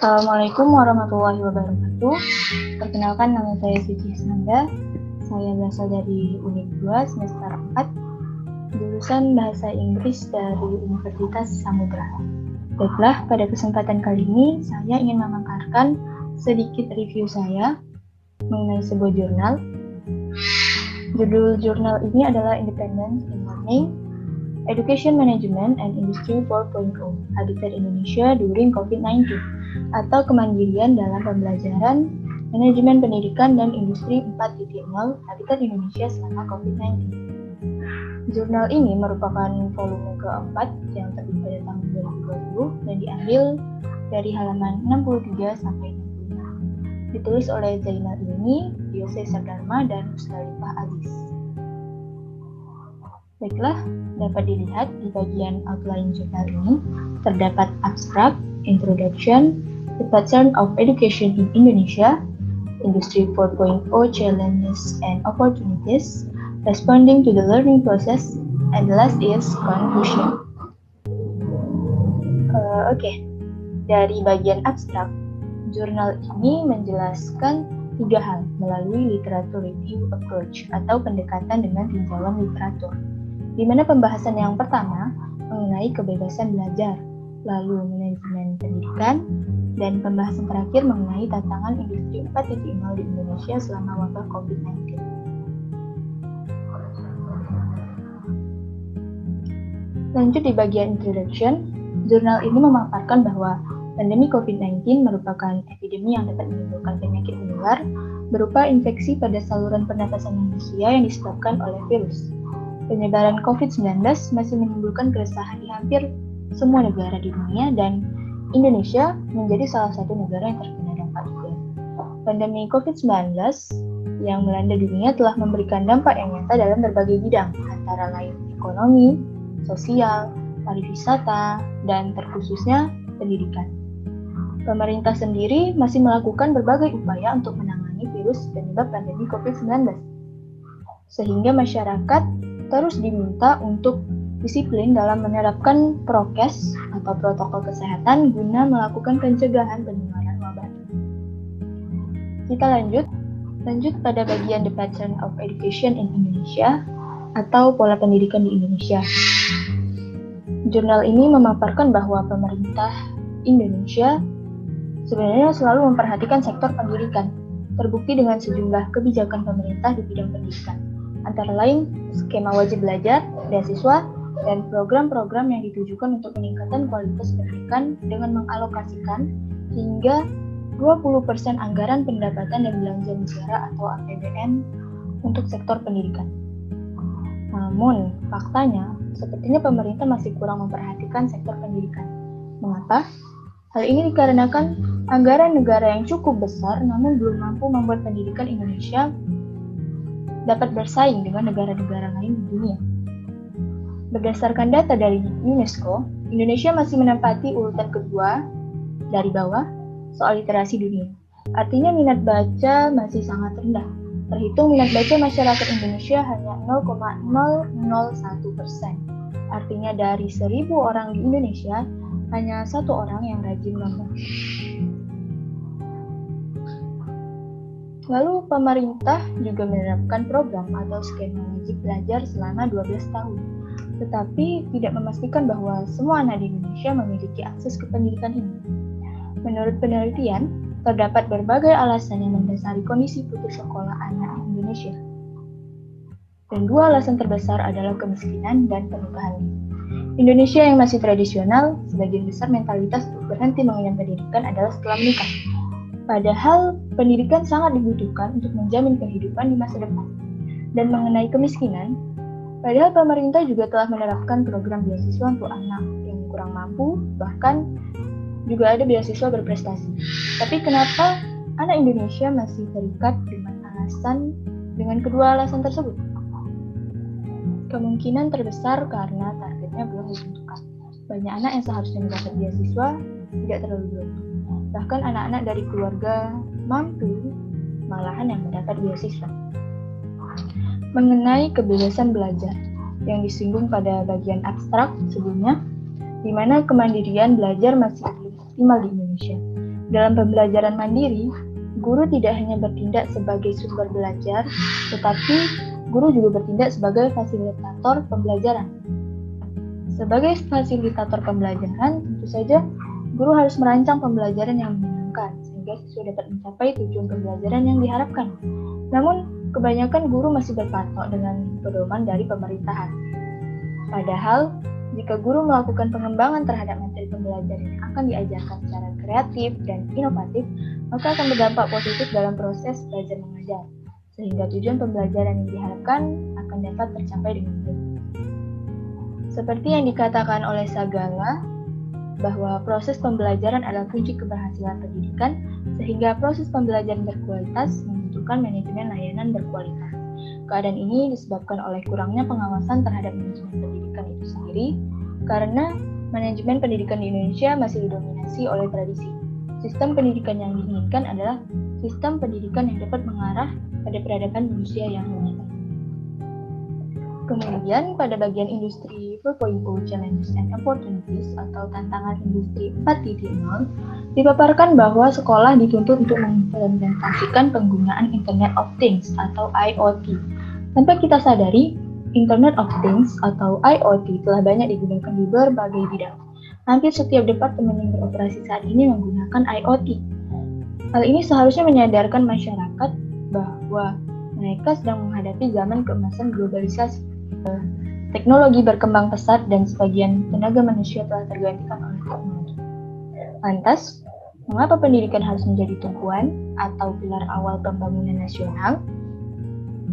Assalamualaikum warahmatullahi wabarakatuh. Perkenalkan, nama saya Cici Isnanda. Saya berasal dari Unit 2 semester 4, jurusan Bahasa Inggris dari Universitas Samudra. Baiklah, pada kesempatan kali ini saya ingin memaparkan sedikit review saya mengenai sebuah jurnal. Judul jurnal ini adalah Independence in Learning, Education Management and Industry 4.0, Habitat Indonesia During COVID-19, atau Kemandirian dalam Pembelajaran, Manajemen Pendidikan dan Industri 4.0, Habitat Indonesia selama COVID-19. Jurnal ini merupakan volume keempat yang terbit pada tahun 2020 dan diambil dari halaman 63 sampai 65. Ditulis oleh Zainal Ilmi, Yose Sardharma, dan Mustalifah Aziz. Baiklah, dapat dilihat di bagian outline jurnal ini terdapat abstrak, introduction, the pattern of education in Indonesia, Industry 4.0 challenges and opportunities, responding to the learning process, and the last is conclusion. Dari bagian abstrak, jurnal ini menjelaskan 3 hal melalui literatur review approach atau pendekatan dengan tinjauan literatur, di mana pembahasan yang pertama mengenai kebebasan belajar, lalu manajemen pendidikan, dan pembahasan terakhir mengenai tantangan industri 4.0 di Indonesia selama wabah COVID-19. Lanjut di bagian introduction, jurnal ini memaparkan bahwa pandemi COVID-19 merupakan epidemi yang dapat menimbulkan penyakit menular berupa infeksi pada saluran pernapasan manusia yang disebabkan oleh virus. Penyebaran COVID-19 masih menimbulkan keresahan di hampir semua negara di dunia dan Indonesia menjadi salah satu negara yang terkena dampak juga. Pandemi COVID-19 yang melanda dunia telah memberikan dampak yang nyata dalam berbagai bidang, antara lain ekonomi, sosial, pariwisata, dan terkhususnya pendidikan. Pemerintah sendiri masih melakukan berbagai upaya untuk menangani virus penyebab pandemi COVID-19, sehingga masyarakat terus diminta untuk disiplin dalam menerapkan prokes atau protokol kesehatan guna melakukan pencegahan penularan wabah. Kita lanjut pada bagian the pattern of education in Indonesia atau pola pendidikan di Indonesia. Jurnal ini memaparkan bahwa pemerintah Indonesia sebenarnya selalu memperhatikan sektor pendidikan, terbukti dengan sejumlah kebijakan pemerintah di bidang pendidikan, antara lain skema wajib belajar, beasiswa, dan program-program yang ditujukan untuk meningkatkan kualitas pendidikan dengan mengalokasikan hingga 20% anggaran pendapatan dan belanja negara atau APBN untuk sektor pendidikan. Namun, faktanya, sepertinya pemerintah masih kurang memperhatikan sektor pendidikan. Mengapa? Hal ini dikarenakan anggaran negara yang cukup besar namun belum mampu membuat pendidikan Indonesia dapat bersaing dengan negara-negara lain di dunia. Berdasarkan data dari UNESCO, Indonesia masih menempati urutan kedua dari bawah soal literasi dunia. Artinya minat baca masih sangat rendah. Terhitung minat baca masyarakat Indonesia hanya 0,001%. Artinya dari 1.000 orang di Indonesia, hanya 1 orang yang rajin membaca. Lalu pemerintah juga menerapkan program atau skema wajib belajar selama 12 tahun, tetapi tidak memastikan bahwa semua anak di Indonesia memiliki akses ke pendidikan ini. Menurut penelitian, terdapat berbagai alasan yang mendasari kondisi putus sekolah anak di Indonesia. Dan 2 alasan terbesar adalah kemiskinan dan pernikahan. Indonesia yang masih tradisional, sebagian besar mentalitas untuk berhenti mengenyam pendidikan adalah setelah menikah. Padahal pendidikan sangat dibutuhkan untuk menjamin kehidupan di masa depan. Dan mengenai kemiskinan, padahal pemerintah juga telah menerapkan program beasiswa untuk anak yang kurang mampu, bahkan juga ada beasiswa berprestasi. Tapi kenapa anak Indonesia masih terikat dengan kedua alasan tersebut? Kemungkinan terbesar karena targetnya belum ditentukan. Banyak anak yang seharusnya mendapat beasiswa tidak terlalu beruntung. Bahkan anak-anak dari keluarga mampu malahan yang mendapat beasiswa. Mengenai kebebasan belajar yang disinggung pada bagian abstrak sebelumnya, di mana kemandirian belajar masih belum optimal di Indonesia. Dalam pembelajaran mandiri, guru tidak hanya bertindak sebagai sumber belajar, tetapi guru juga bertindak sebagai fasilitator pembelajaran. Sebagai fasilitator pembelajaran, tentu saja guru harus merancang pembelajaran yang menyenangkan, sehingga siswa dapat mencapai tujuan pembelajaran yang diharapkan. Namun, kebanyakan guru masih berpatok dengan pedoman dari pemerintahan. Padahal, jika guru melakukan pengembangan terhadap materi pembelajaran yang akan diajarkan secara kreatif dan inovatif, maka akan berdampak positif dalam proses belajar mengajar, sehingga tujuan pembelajaran yang diharapkan akan dapat tercapai dengan baik. Seperti yang dikatakan oleh Sagala, bahwa proses pembelajaran adalah kunci keberhasilan pendidikan, sehingga proses pembelajaran berkualitas membutuhkan manajemen layanan berkualitas. Keadaan ini disebabkan oleh kurangnya pengawasan terhadap manajemen pendidikan itu sendiri, karena manajemen pendidikan di Indonesia masih didominasi oleh tradisi. Sistem pendidikan yang diinginkan adalah sistem pendidikan yang dapat mengarah pada peradaban manusia yang lebih baik. Kemudian pada bagian industri 4.0 Challenges and Opportunities atau tantangan industri 4.0 dipaparkan bahwa sekolah dituntut untuk mengimplementasikan penggunaan Internet of Things atau IoT. Tanpa kita sadari, Internet of Things atau IoT telah banyak digunakan di berbagai bidang. Hampir setiap departemen yang beroperasi saat ini menggunakan IoT. Hal ini seharusnya menyadarkan masyarakat bahwa mereka sedang menghadapi zaman keemasan globalisasi. Teknologi berkembang pesat dan sebagian tenaga manusia telah tergantikan oleh teknologi. Lantas, mengapa pendidikan harus menjadi tumpuan atau pilar awal pembangunan nasional?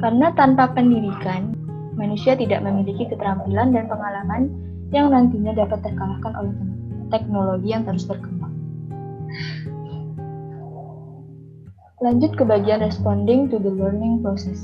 Karena tanpa pendidikan, manusia tidak memiliki keterampilan dan pengalaman yang nantinya dapat terkalahkan oleh teknologi yang terus berkembang. Lanjut ke bagian responding to the learning process.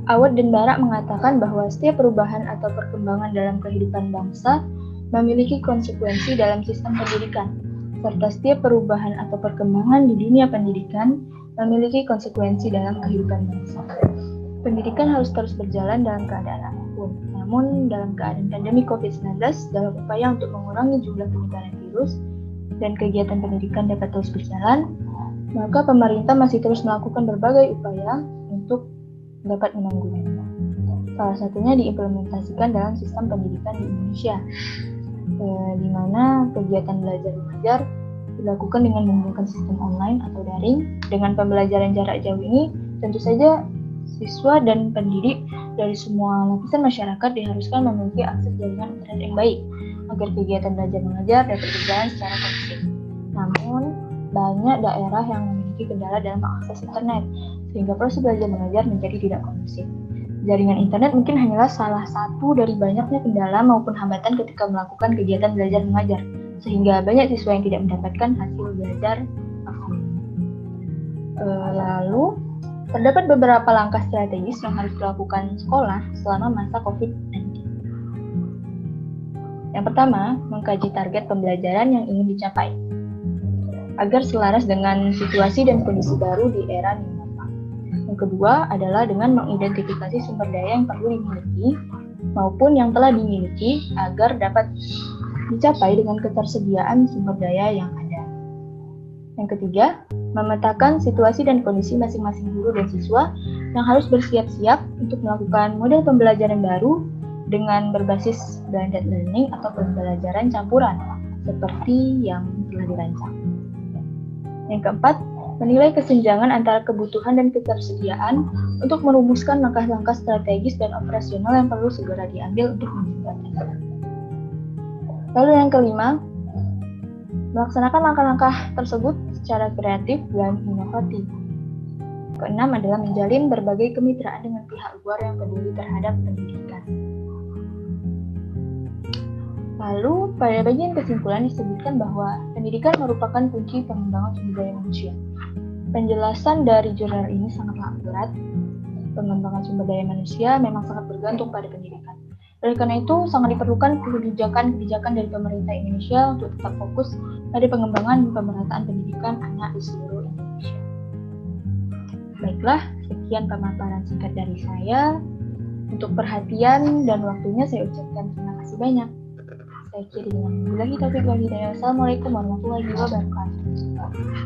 Awad dan Barak mengatakan bahwa setiap perubahan atau perkembangan dalam kehidupan bangsa memiliki konsekuensi dalam sistem pendidikan, serta setiap perubahan atau perkembangan di dunia pendidikan memiliki konsekuensi dalam kehidupan bangsa. Pendidikan harus terus berjalan dalam keadaan apapun, namun dalam keadaan pandemi COVID-19, dalam upaya untuk mengurangi jumlah penyebaran virus dan kegiatan pendidikan dapat terus berjalan, maka pemerintah masih terus melakukan berbagai upaya untuk dapat menanggulanginya. Salah satunya diimplementasikan dalam sistem pendidikan di Indonesia, di mana kegiatan belajar mengajar dilakukan dengan menggunakan sistem online atau daring. Dengan pembelajaran jarak jauh ini, tentu saja siswa dan pendidik dari semua lapisan masyarakat diharuskan memiliki akses jaringan internet yang baik agar kegiatan belajar mengajar dapat berjalan secara kondusif. Namun, banyak daerah yang memiliki kendala dalam akses internet, sehingga proses belajar mengajar menjadi tidak kondusif. Jaringan internet mungkin hanyalah salah satu dari banyaknya kendala maupun hambatan ketika melakukan kegiatan belajar mengajar, sehingga banyak siswa yang tidak mendapatkan hasil belajar optimal. Lalu, terdapat beberapa langkah strategis yang harus dilakukan sekolah selama masa COVID-19. Yang pertama, mengkaji target pembelajaran yang ingin dicapai, agar selaras dengan situasi dan kondisi baru di era new normal. Yang kedua adalah dengan mengidentifikasi sumber daya yang perlu dimiliki maupun yang telah dimiliki agar dapat dicapai dengan ketersediaan sumber daya yang ada. Yang ketiga, memetakan situasi dan kondisi masing-masing guru dan siswa yang harus bersiap-siap untuk melakukan model pembelajaran baru dengan berbasis blended learning atau pembelajaran campuran seperti yang telah dirancang. Yang keempat, menilai kesenjangan antara kebutuhan dan ketersediaan untuk merumuskan langkah-langkah strategis dan operasional yang perlu segera diambil untuk menjembatani. Lalu yang kelima, melaksanakan langkah-langkah tersebut secara kreatif dan inovatif. Keenam adalah menjalin berbagai kemitraan dengan pihak luar yang peduli terhadap pendidikan. Lalu, pada bagian kesimpulan disebutkan bahwa pendidikan merupakan kunci pengembangan sumber daya manusia. Penjelasan dari jurnal ini sangatlah akurat. Pengembangan sumber daya manusia memang sangat bergantung pada pendidikan. Oleh karena itu, sangat diperlukan kebijakan-kebijakan dari pemerintah Indonesia untuk tetap fokus pada pengembangan dan pemerataan pendidikan anak di seluruh Indonesia. Baiklah, sekian pemaparan singkat dari saya. Untuk perhatian dan waktunya saya ucapkan terima kasih banyak. Saya akhiri dengan billahi taufiq wal hidayah. Assalamualaikum warahmatullahi wabarakatuh.